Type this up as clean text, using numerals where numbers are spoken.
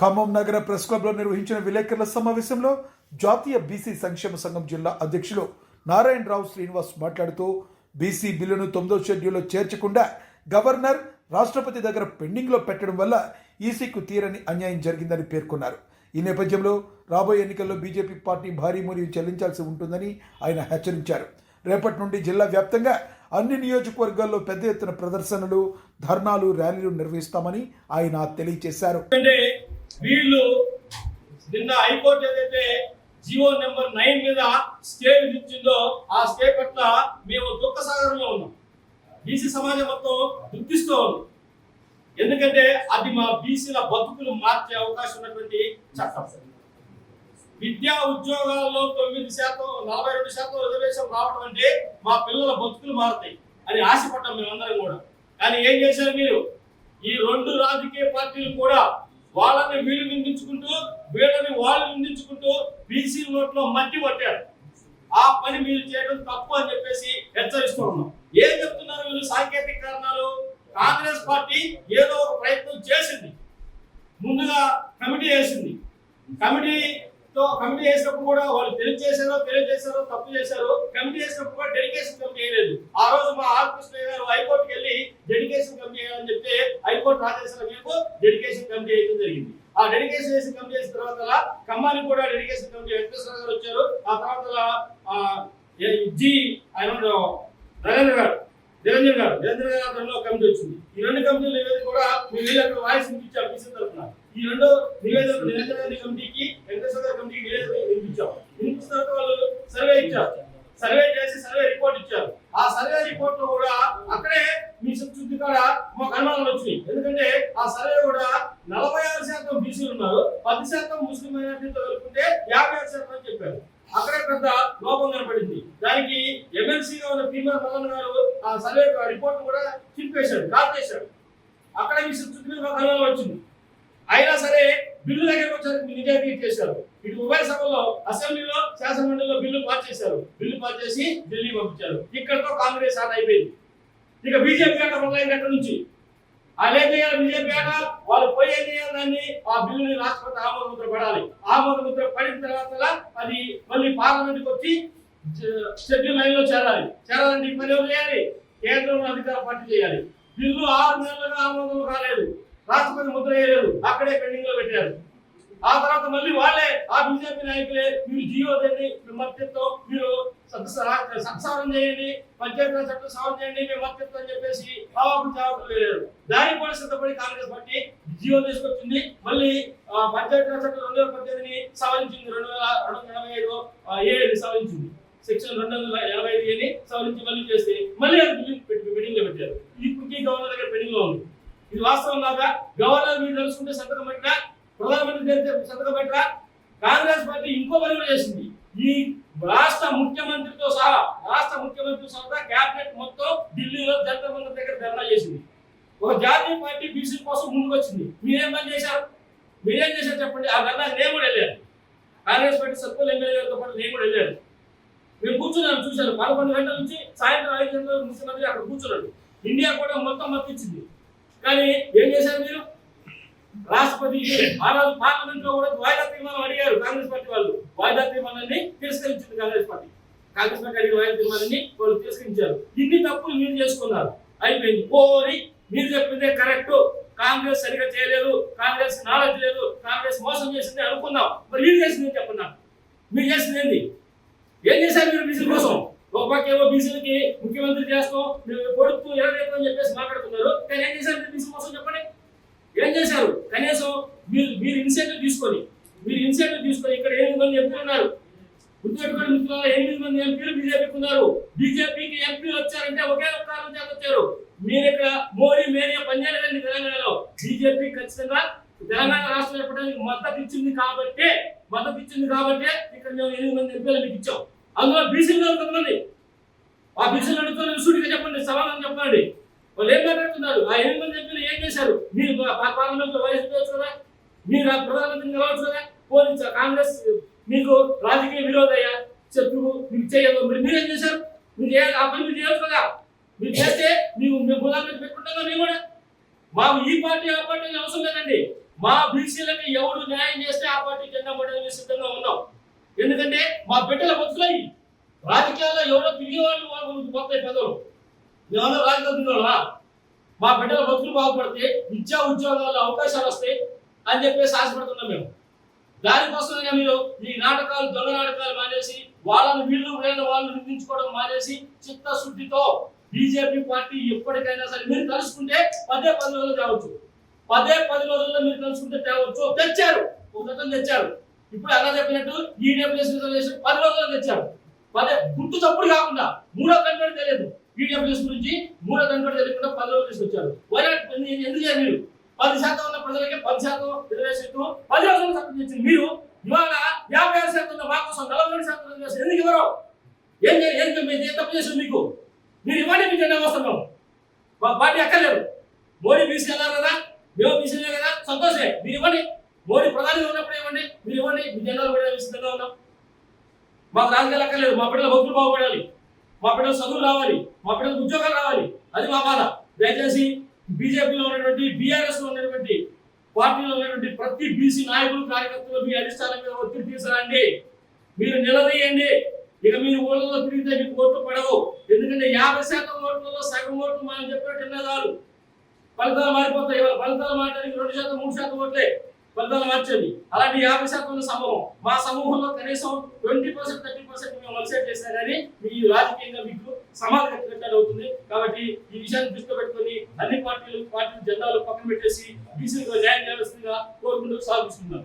ఖమ్మం నగర ప్రెస్ క్లబ్లో నిర్వహించిన విలేకరుల సమావేశంలో జాతీయ బీసీ సంక్షేమ సంఘం జిల్లా అధ్యక్షులు నారాయణరావు శ్రీనివాస్ మాట్లాడుతూ బీసీ బిల్లును 9వ షెడ్యూల్లో చేర్చకుండా గవర్నర్ రాష్ట్రపతి దగ్గర పెండింగ్లో పెట్టడం వల్ల ఈసీకు తీరని అన్యాయం జరిగిందని పేర్కొన్నారు. ఈ నేపథ్యంలో రాబోయే ఎన్నికల్లో బీజేపీ పార్టీ భారీ మూల్యం చెల్లించాల్సి ఉంటుందని ఆయన హెచ్చరించారు. రేపటి నుండి జిల్లా వ్యాప్తంగా అన్ని నియోజకవర్గాల్లో పెద్ద ఎత్తున ప్రదర్శనలు, ధర్నాలు, ర్యాలీలు నిర్వహిస్తామని ఆయన తెలియజేశారు. వీళ్ళు నిన్న హైకోర్టు ఏదైతే జియో నెంబర్ 9 మీద స్టే విధించిందో ఆ స్టే పట్ల మేము దుఃఖసాగరంలో ఉన్నాం. బీసీ సమాజం మొత్తం దుఃఖిస్తూ ఉంది. ఎందుకంటే అది మా బీసీల బతుకులు మార్చే అవకాశం ఉన్నటువంటి చట్టం. విద్యా ఉద్యోగాల్లో 9%, 42% రిజర్వేషన్ రావడం అంటే మా పిల్లల బతుకులు మారుతాయి అని ఆశపడ్డాం మేమందరం కూడా. కానీ ఏం చేశారు మీరు? ఈ రెండు రాజకీయ పార్టీలు కూడా వాళ్ళని వీళ్ళు నిందించుకుంటూ, వీళ్ళని వాళ్ళు నిందించుకుంటూ బీసీ నోట్లో మట్టి పట్టారు. ఆ పని మీరు చేయడం తప్పు అని చెప్పేసి హెచ్చరిస్తూ ఉన్నాం. ఏం చెప్తున్నారు వీళ్ళు? సాంకేతిక కారణాలు. కాంగ్రెస్ పార్టీ ఏదో ఒక ప్రయత్నం చేసింది. ముందుగా కమిటీ వేసింది. కమిటీ వేసినప్పుడు కూడా వాళ్ళు తెలియజేశారో తప్పు చేశారో. కమిటీ వేసినప్పుడు కూడా డెడికేషన్ కమిటీ వేయలేదు. ఆ రోజు మా ఆర్ కృష్ణయ్య గారు హైకోర్టుకి వెళ్ళి డెడికేషన్ కమిటీ వేయాలని చెప్తే హైకోర్టు ఆదేశాల మేరకు డెడికేషన్ కమిటీ వేయడం జరిగింది. ఆ డెడికేషన్ వేసి కమిటీ చేసిన తర్వాత ఖమ్మానికి కూడా డెడికేషన్ కమిటీ వెంకటేశ్వర గారు వచ్చారు. ఆ తర్వాత నిరంజన్ గారు ఆధ్వర్యంలో కమిటీ వచ్చింది. ఈ రెండు కమిటీలు ఏదైతే కూడా మీ వీళ్ళు అక్కడ వాయిస్ వినిపించారు బీసీ తరఫున. ఈ రెండు నివేదిక నిరంజన్ గారి కమిటీకి, వెంకటేశ్వర గారి కమిటీకి నివేదిక వినిపించాం. వినిపించిన తర్వాత వాళ్ళు సర్వే ఇచ్చారు. సర్వే చేసి సర్వే రిపోర్ట్ ఇచ్చారు. ఆ సర్వే రిపోర్ట్ లో కూడా అక్కడే మీ శుద్ధి కూడా మాకు అనుమానాలు వచ్చినాయి. ఎందుకంటే ఆ సర్వే కూడా 46% బీసీలు ఉన్నారు, 10% ముస్లిం మైనారిటీతో కలుపుకుంటే 56% అని చెప్పారు. అక్కడే పెద్ద లోపం కనపడింది. దానికి ఎమ్మెల్సీగా ఉన్న పీమర్ మల్లన్ గారు ఆ సర్వే రిపోర్ట్ కూడా చింపేశాడు, డ్రాప్ చేశాడు. అక్కడ మీ శుద్ధి మాకు అనుమానం వచ్చింది. అయినా సరే బిల్లు దగ్గరకు వచ్చారు, నిజాయితీ చేశారు. ఇటు ఉభయ సభలో, అసెంబ్లీలో, శాసనమండలిలో బిల్లు పాస్ చేశారు. బిల్లు పాస్ చేసి ఢిల్లీ పంపించారు. ఇక్కడతో కాంగ్రెస్ ఆట అయిపోయింది. ఇక బీజేపీ ఆట మొదలైంది. అక్కడ నుంచి వాళ్ళు ఏం చేయాలి? బీజేపీ ఆట వాళ్ళు పోయి ఏం చేయాలి? దాన్ని ఆ బిల్లుని రాష్ట్రపతి ఆమోద ముద్ర పడాలి. ఆమోద ముద్ర పడిన తర్వాత అది మళ్ళీ పార్లమెంట్కి వచ్చి షెడ్యూల్ 9లో చేరాలంటే పని ఎవరు చేయాలి? కేంద్రంలో అధికార పార్టీ చేయాలి. బిల్లు 6 నెలలుగా ఆమోదం కాలేదు, రాష్ట్రపతి ముద్ర వేయలేదు, అక్కడే పెండింగ్ లో పెట్టారు. ఆ తర్వాత మళ్ళీ వాళ్ళే, ఆ బీజేపీ నాయకులే, మీరు జియో దాన్ని మద్దతుతో మీరు సత్సవరం చేయండి, పంచాయతీరాజ్ చట్టం సవరణ చేయండి, మేము మద్దతు అని చెప్పేసి జవాబులు వేయలేరు. దానికి కూడా సిద్ధపడి కాంగ్రెస్ పార్టీ జియో తీసుకొచ్చింది. మళ్ళీ పంచాయతీరాజ్ చట్టం 2018ని సవరించింది. 2085 సవరించింది. సెక్షన్ 285 సవరించి మళ్ళీ చేస్తే మళ్ళీ అది బిల్లు పెండింగ్ లో పెట్టారు. ఇప్పటికీ గవర్నర్ దగ్గర పెండింగ్ లో ఉంది. ఇది వాస్తవం కాదా? గవర్నర్ మీరు తెలుసుకుంటే సంతకం పెట్టరా, ప్రధానమంత్రి తెలిస్తే సంతకం పెట్టరా? కాంగ్రెస్ పార్టీ ఇంకో పని కూడా చేసింది. ఈ రాష్ట్ర ముఖ్యమంత్రితో సహా క్యాబినెట్ మొత్తం ఢిల్లీలో జంతర్ మంతర్ దగ్గర ధర్నా చేసింది. ఒక జాతీయ పార్టీ బీసీ కోసం ముందుకు వచ్చింది. మీరేం పని చేశారు? చెప్పండి. ఆ ధర్నా నేను కూడా వెళ్ళాను. కాంగ్రెస్ పార్టీ సర్పల్ ఎమ్మెల్యే గారితో పాటు నేను కూడా వెళ్ళాను. మేము కూర్చున్నాను, చూశాను. 11 గంటల నుంచి సాయంత్రం 5 గంటల ముఖ్యమంత్రి అక్కడ కూర్చున్నాడు. ఇండియా కూడా మొత్తం మద్దతు ఇచ్చింది. కానీ ఏం చేశారు మీరు? రాష్ట్రపతి ఆ రోజు పార్లమెంట్ లో కూడా వాయిదా తీర్మానం అడిగారు. కాంగ్రెస్ పార్టీ వాళ్ళు వాయిదా తీర్మానాన్ని తిరస్కరించింది. కాంగ్రెస్ పార్టీ అడిగిన వాయిదా తీర్మానాన్ని వాళ్ళు తిరస్కరించారు. ఇన్ని తప్పులు మీరు చేసుకున్నారు, అయిపోయింది. పోని మీరు చెప్పిందే కరెక్ట్, కాంగ్రెస్ సరిగా చేయలేదు, కాంగ్రెస్ నాలెడ్జ్ లేదు, కాంగ్రెస్ మోసం చేసింది అనుకుందాం. మరి మీరు చేసింది చెప్పండి. మీరు చేసింది ఏంటి? ఏం చేశారు మీరు బీసీల కోసం? ఒక పక్క ఏమో బీసీలకి ముఖ్యమంత్రి చేస్తాం, కొడుకు ఎరగైతే అని చెప్పేసి మాట్లాడుతున్నారు. కానీ ఏం చేశారు మీరు బీసీ కోసం? చెప్పండి, ఏం చేశారు? కనీసం మీరు ఇనిషియేటివ్ తీసుకొని ఇక్కడ 8 మంది ఎంపీలు ఉన్నారు. గుర్తుపెట్టుకోండి మిత్రులారా, 8 మంది ఎంపీలు బీజేపీకి ఉన్నారు. బీజేపీకి ఎంపీలు వచ్చారంటే ఒకే ఒక కారణం చేత వచ్చారు. మీరు ఇక్కడ మోడీ మేరియా పనిచేయలేదండి. తెలంగాణలో బీజేపీ ఖచ్చితంగా తెలంగాణ రాష్ట్రం ఏర్పడడానికి మద్దతు ఇచ్చింది కాబట్టి ఇక్కడ మేము 8 మంది ఎంపీలు మీకు ఇచ్చాం. అందులో బీసీలు కొంతమంది. ఆ బీసీలు అడుగుతున్న సూటిగా చెప్పండి, సమాధానం చెప్పండి. వాళ్ళు ఏం మాట్లాడుతున్నారు? ఆ 8 మంది ఎంపీలు ఏం చేశారు? మీరు పార్లమెంట్ లో వాయిస్ ఇవ్వచ్చు కదా, మీరు ప్రధానమంత్రిని కలవచ్చు కదా. పోలీసు కాంగ్రెస్ మీకు రాజకీయ విరోధయ్యా చెప్పు మీకు చేయదు. మీరేం చేశారు? ఆ పని మీరు చేయవచ్చు కదా. మీరు చేస్తే మేము ప్రధానమంత్రి పెట్టుకుంటాం. మేము కూడా మాకు ఈ పార్టీ ఆ పార్టీ అవసరం లేదండి. మా బీసీలకు ఎవరు న్యాయం చేస్తే ఆ పార్టీ జెండా పడడానికి సిద్ధంగా ఉన్నాం. ఎందుకంటే మా బిడ్డల బతుకులయ్యి రాజకీయాల్లో ఎవరో తిరిగే వాళ్ళు పోతాయి పెదవులు. మేమన్నా రాజకీయాలు తిరిగేవాళ్ళ? మా బిడ్డల బతుకులు బాగుపడితే విద్యా ఉద్యోగాల్లో అవకాశాలు వస్తాయి అని చెప్పేసి ఆశపడుతున్నాం మేము. దానికోసమే మీరు ఈ నాటకాలు, దొంగ నాటకాలు మానేసి వాళ్ళని వీళ్ళు వాళ్ళు నిర్మించుకోవడం మానేసి చిత్తశుద్ధితో బీజేపీ పార్టీ ఎప్పటికైనా సరే మీరు కలుసుకుంటే 10 రోజులు తేవచ్చు. 10 రోజుల్లో మీరు కలుసుకుంటే తేవచ్చు. తెచ్చారు, ఒక చట్టం తెచ్చారు. ఇప్పుడు అలా చెప్పినట్టు ఈడబ్ల్యూఎస్ రిజర్వేషన్ 10 రోజుల్లో తెచ్చారు. గుర్తు తప్పుడు కాకుండా మూడో కన్వర్ట్ తెలియదు. ఈడబ్ల్యూఎస్ గురించి మూడో కన్వర్ట్ తెలియకుండా 10 రోజులు తీసుకొచ్చారు. ఎందుకు చేయాలి మీరు? 10% ఉన్న ప్రజలకి 10% రిజర్వేషన్ 10 రోజులు చట్టం తెచ్చింది మీరు. ఇవాళ 56% ఉన్న మా కోసం 42% రిజర్వేషన్ ఎందుకు ఇవ్వరు? ఏం తప్పు చేసింది మీకు? మీరు ఇవ్వండి, మీకు జెండా వస్తున్నాం. మా పార్టీ ఎక్కర్లేదు. మోడీ బీసీ అన్నారు కదా, మేము బీసీలే కదా, సంతోషమే. మీరు ఇవ్వండి. మోడీ ప్రధానిగా ఉన్నప్పుడు ఇవ్వండి, మీరు ఇవ్వండి. మీ జెండాలు కూడా సిద్ధంగా ఉన్నాం. మాకు రాజకీయాలు అక్కర్లేదు. మా బిడ్డల భక్తులు బాగుపడాలి, మా బిడ్డలు చదువులు రావాలి, మా బిడ్డలకు ఉద్యోగాలు రావాలి. అది మా బాధ. దయచేసి బీజేపీలో ఉన్నటువంటి, బీఆర్ఎస్ లో ఉన్నటువంటి పార్టీలో ఉన్నటువంటి ప్రతి బీసీ నాయకులు, కార్యకర్తలు మీ అధిష్టానం మీద ఒత్తిడి తీసుకురండి. మీరు నిలదీయండి. ఇక మీరు ఓట్లలో తిరిగితే మీకు ఓట్లు పడవు. ఎందుకంటే 50% ఓట్లలో సగం ఓట్లు మనం చెప్పినట్టు నినాదాలు ఫలితాలు మారిపోతాయి. ఇవాళ ఫలితాలు మారడానికి 2%, 3% ఓట్లే ఫలితాలు మార్చండి. అలాంటి 50% ఉన్న సమూహం, మా సమూహంలో కనీసం 20%, 30% మేము మలిసేట్ చేసినా కానీ మీ రాజకీయంగా మీకు సమాధి కట్టినట్టు అవుతుంది. కాబట్టి ఈ విషయాన్ని దృష్టిలో పెట్టుకొని అన్ని పార్టీ జెండాలు పక్కన పెట్టేసి బీసీలకు న్యాయం చేయాల్సిందిగా కోరుకుంటూ సాగుతున్నాం.